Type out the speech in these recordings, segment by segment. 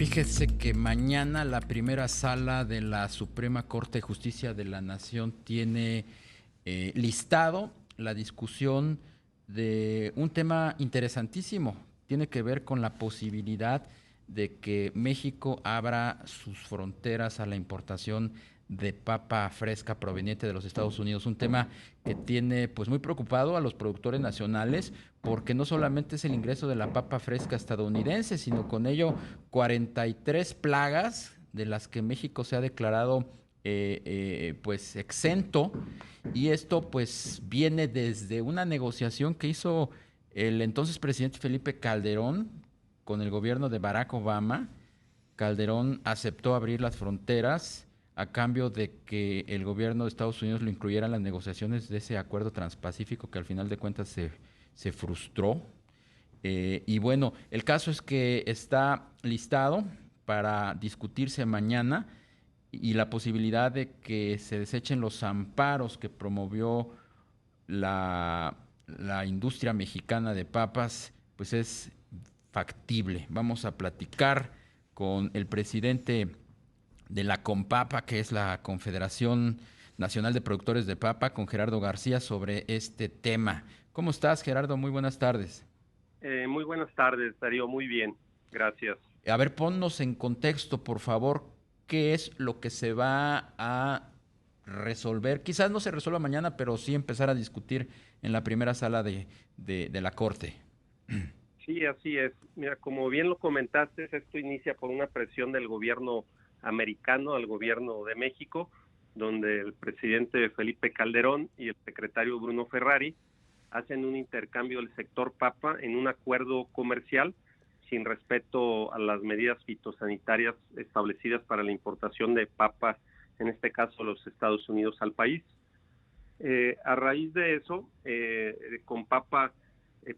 Fíjese que mañana la primera sala de la Suprema Corte de Justicia de la Nación tiene listado la discusión de un tema interesantísimo. Tiene que ver con la posibilidad de que México abra sus fronteras a la importación de papa fresca proveniente de los Estados Unidos, un tema que tiene pues muy preocupado a los productores nacionales porque no solamente es el ingreso de la papa fresca estadounidense, sino con ello 43 plagas de las que México se ha declarado pues exento, y esto pues viene desde una negociación que hizo el entonces presidente Felipe Calderón con el gobierno de Barack Obama. Calderón aceptó abrir las fronteras a cambio de que el gobierno de Estados Unidos lo incluyera en las negociaciones de ese acuerdo transpacífico que al final de cuentas se frustró. Y bueno, el caso es que está listado para discutirse mañana y la posibilidad de que se desechen los amparos que promovió la industria mexicana de papas, pues es factible. Vamos a platicar con el presidente de la CONPAPA, que es la Confederación Nacional de Productores de Papa, con Gerardo García, sobre este tema. ¿Cómo estás, Gerardo? Muy buenas tardes. Muy buenas tardes, Darío. Muy bien, gracias. A ver, ponnos en contexto, por favor, qué es lo que se va a resolver. Quizás no se resuelva mañana, pero sí empezar a discutir en la primera sala de la Corte. Sí, así es. Mira, como bien lo comentaste, esto inicia por una presión del gobierno americano al gobierno de México, donde el presidente Felipe Calderón y el secretario Bruno Ferrari hacen un intercambio del sector papa en un acuerdo comercial sin respeto a las medidas fitosanitarias establecidas para la importación de papa, en este caso los Estados Unidos al país. A raíz de eso, Compapa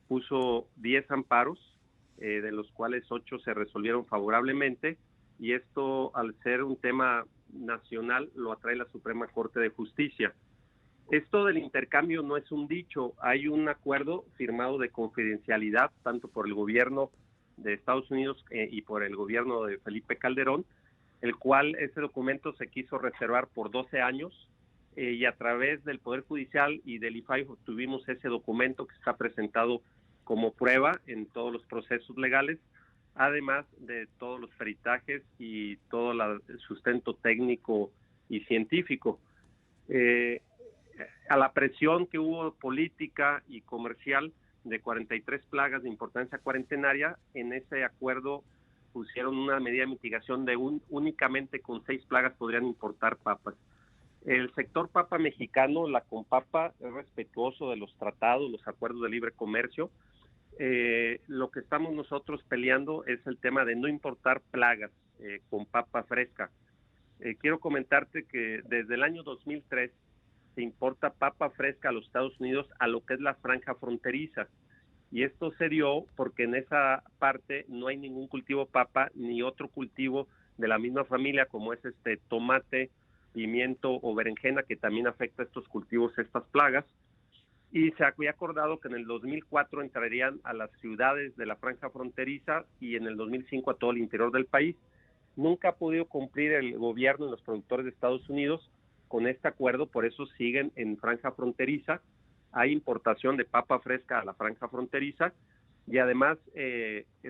puso 10 amparos, de los cuales 8 se resolvieron favorablemente, y esto, al ser un tema nacional, lo atrae la Suprema Corte de Justicia. Esto del intercambio no es un dicho, hay un acuerdo firmado de confidencialidad, tanto por el gobierno de Estados Unidos y por el gobierno de Felipe Calderón, el cual ese documento se quiso reservar por 12 años, y a través del Poder Judicial y del IFAI tuvimos ese documento que está presentado como prueba en todos los procesos legales, además de todos los peritajes y todo el sustento técnico y científico. Eh, a la presión que hubo política y comercial de 43 plagas de importancia cuarentenaria, en ese acuerdo pusieron una medida de mitigación de únicamente con 6 plagas podrían importar papas. El sector papa mexicano, la CONPAPA, es respetuoso de los tratados, los acuerdos de libre comercio. Lo que estamos nosotros peleando es el tema de no importar plagas con papa fresca. Quiero comentarte que desde el año 2003 se importa papa fresca a los Estados Unidos a lo que es la franja fronteriza. Y esto se dio porque en esa parte no hay ningún cultivo papa ni otro cultivo de la misma familia como es tomate, pimiento o berenjena, que también afecta a estos cultivos, estas plagas, y se había acordado que en el 2004 entrarían a las ciudades de la franja fronteriza y en el 2005 a todo el interior del país. Nunca ha podido cumplir el gobierno y los productores de Estados Unidos con este acuerdo, por eso siguen en franja fronteriza. Hay importación de papa fresca a la franja fronteriza y además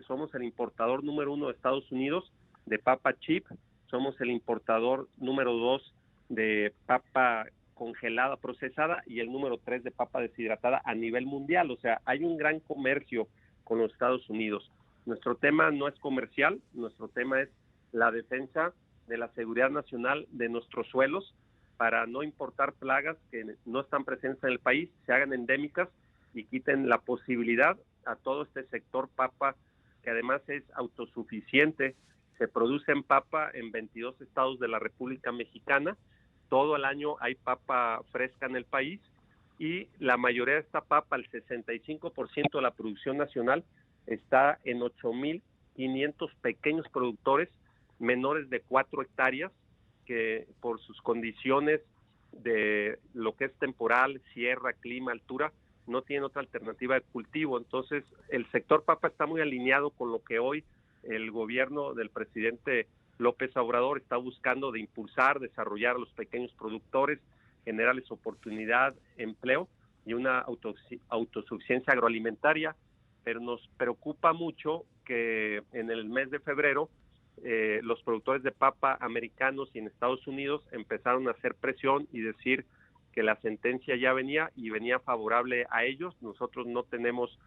somos el importador número 1 de Estados Unidos de papa chip, somos el importador número 2 de papa congelada procesada y el número 3 de papa deshidratada a nivel mundial. O sea, hay un gran comercio con los Estados Unidos. Nuestro tema no es comercial, nuestro tema es la defensa de la seguridad nacional de nuestros suelos para no importar plagas que no están presentes en el país, se hagan endémicas y quiten la posibilidad a todo este sector papa, que además es autosuficiente. Se produce en papa en 22 estados de la República Mexicana. Todo el año hay papa fresca en el país y la mayoría de esta papa, el 65% de la producción nacional, está en 8,500 pequeños productores menores de 4 hectáreas que por sus condiciones de lo que es temporal, sierra, clima, altura, no tienen otra alternativa de cultivo. Entonces, el sector papa está muy alineado con lo que hoy el gobierno del presidente López Obrador está buscando de impulsar, desarrollar a los pequeños productores, generarles oportunidad, empleo y una autosuficiencia agroalimentaria, pero nos preocupa mucho que en el mes de febrero los productores de papa americanos y en Estados Unidos empezaron a hacer presión y decir que la sentencia ya venía y venía favorable a ellos. Nosotros no tenemos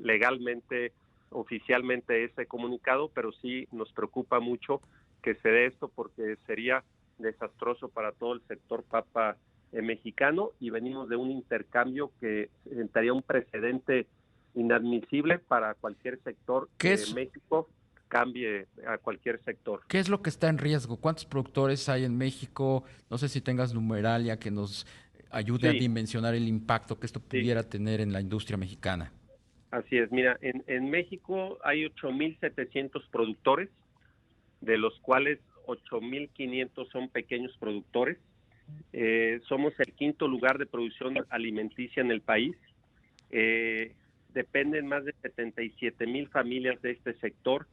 legalmente, oficialmente ese comunicado, pero sí nos preocupa mucho que se dé esto porque sería desastroso para todo el sector papa mexicano y venimos de un intercambio que sentaría un precedente inadmisible para cualquier sector que México cambie a cualquier sector. ¿Qué es lo que está en riesgo? ¿Cuántos productores hay en México? No sé si tengas numeralia que nos ayude a dimensionar el impacto que esto pudiera tener en la industria mexicana. Así es, mira, en México hay 8,700 productores, de los cuales 8,500 son pequeños productores. Somos el quinto lugar de producción alimenticia en el país. Dependen más de 77,000 familias de este sector.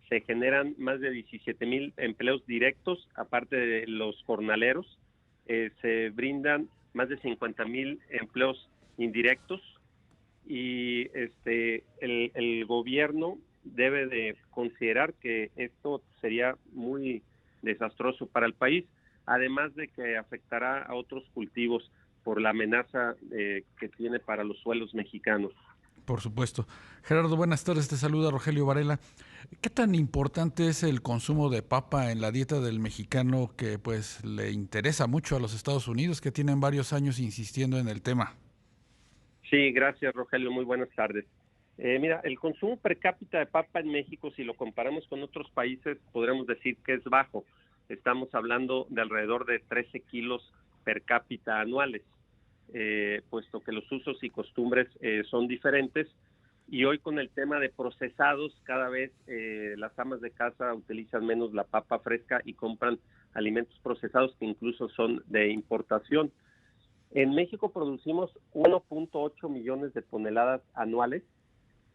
Se generan más de 17,000 empleos directos, aparte de los jornaleros. Se brindan más de 50,000 empleos indirectos y el gobierno debe de considerar que esto sería muy desastroso para el país, además de que afectará a otros cultivos por la amenaza que tiene para los suelos mexicanos. Por supuesto. Gerardo, buenas tardes, te saluda Rogelio Varela. ¿Qué tan importante es el consumo de papa en la dieta del mexicano que pues le interesa mucho a los Estados Unidos, que tienen varios años insistiendo en el tema? Sí, gracias Rogelio, muy buenas tardes. Mira, el consumo per cápita de papa en México, si lo comparamos con otros países, podremos decir que es bajo. Estamos hablando de alrededor de 13 kilos per cápita anuales, puesto que los usos y costumbres son diferentes. Y hoy con el tema de procesados, cada vez las amas de casa utilizan menos la papa fresca y compran alimentos procesados que incluso son de importación. En México producimos 1.8 millones de toneladas anuales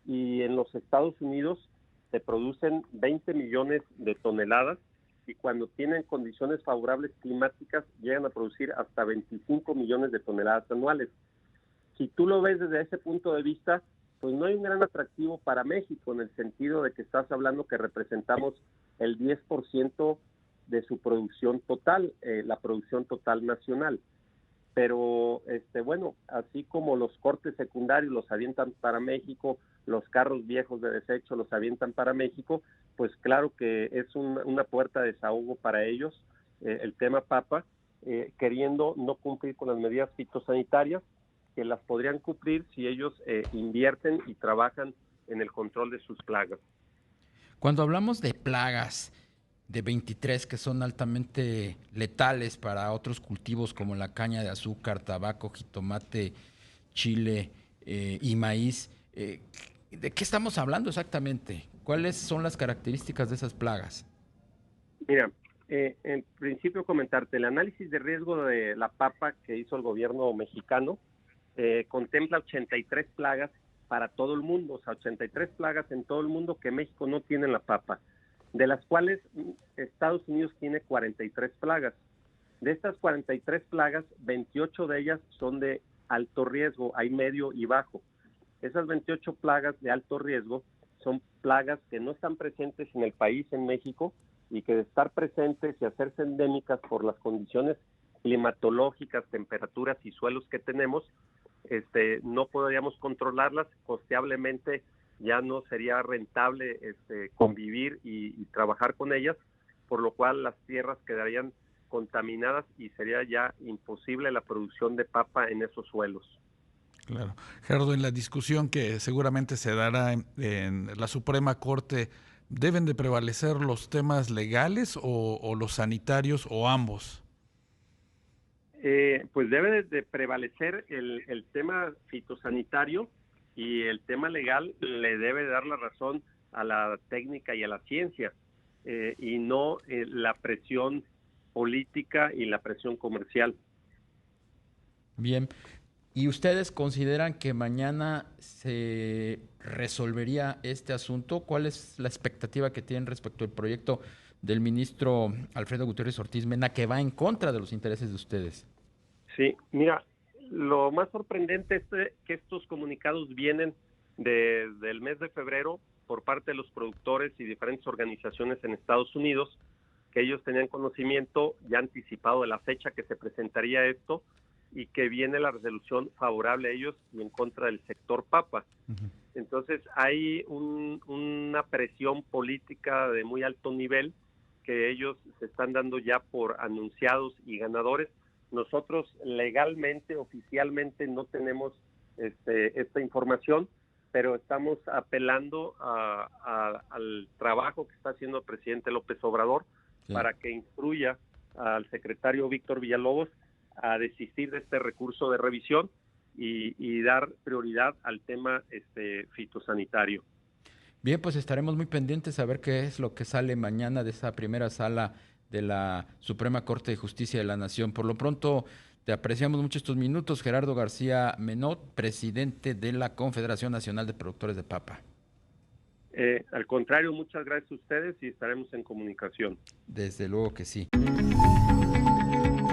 y en los Estados Unidos se producen 20 millones de toneladas y cuando tienen condiciones favorables climáticas llegan a producir hasta 25 millones de toneladas anuales. Si tú lo ves desde ese punto de vista, pues no hay un gran atractivo para México en el sentido de que estás hablando que representamos el 10% de su producción total, la producción total nacional. Pero bueno, así como los cortes secundarios los avientan para México, los carros viejos de desecho los avientan para México, pues claro que es una puerta de desahogo para ellos, el tema papa, queriendo no cumplir con las medidas fitosanitarias, que las podrían cumplir si ellos invierten y trabajan en el control de sus plagas. Cuando hablamos de plagas, de 23 que son altamente letales para otros cultivos como la caña de azúcar, tabaco, jitomate, chile y maíz. ¿De qué estamos hablando exactamente? ¿Cuáles son las características de esas plagas? Mira, en principio comentarte, el análisis de riesgo de la papa que hizo el gobierno mexicano contempla 83 plagas para todo el mundo, o sea, 83 plagas en todo el mundo que México no tiene en la papa, de las cuales Estados Unidos tiene 43 plagas. De estas 43 plagas, 28 de ellas son de alto riesgo, hay medio y bajo. Esas 28 plagas de alto riesgo son plagas que no están presentes en el país, en México, y que de estar presentes y hacerse endémicas por las condiciones climatológicas, temperaturas y suelos que tenemos, no podríamos controlarlas costeablemente. Ya no sería rentable convivir y trabajar con ellas, por lo cual las tierras quedarían contaminadas y sería ya imposible la producción de papa en esos suelos. Claro. Gerardo, en la discusión que seguramente se dará en la Suprema Corte, ¿deben de prevalecer los temas legales o los sanitarios o ambos? Pues debe de prevalecer el tema fitosanitario, y el tema legal le debe dar la razón a la técnica y a la ciencia, y no la presión política y la presión comercial. Bien, ¿Y ustedes consideran que mañana se resolvería este asunto? ¿Cuál es la expectativa que tienen respecto al proyecto del ministro Alfredo Gutiérrez Ortiz Mena, que va en contra de los intereses de ustedes? Sí, mira, lo más sorprendente es que estos comunicados vienen desde el mes de febrero por parte de los productores y diferentes organizaciones en Estados Unidos, que ellos tenían conocimiento ya anticipado de la fecha que se presentaría esto y que viene la resolución favorable a ellos y en contra del sector papa. Uh-huh. Entonces hay una presión política de muy alto nivel que ellos se están dando ya por anunciados y ganadores. Nosotros legalmente, oficialmente no tenemos esta información, pero estamos apelando al trabajo que está haciendo el presidente López Obrador, sí, para que instruya al secretario Víctor Villalobos a desistir de este recurso de revisión y dar prioridad al tema fitosanitario. Bien, pues estaremos muy pendientes a ver qué es lo que sale mañana de esa primera sala de la Suprema Corte de Justicia de la Nación. Por lo pronto, te apreciamos mucho estos minutos. Gerardo García Menot, presidente de la Confederación Nacional de Productores de Papa. Al contrario, muchas gracias a ustedes y estaremos en comunicación. Desde luego que sí.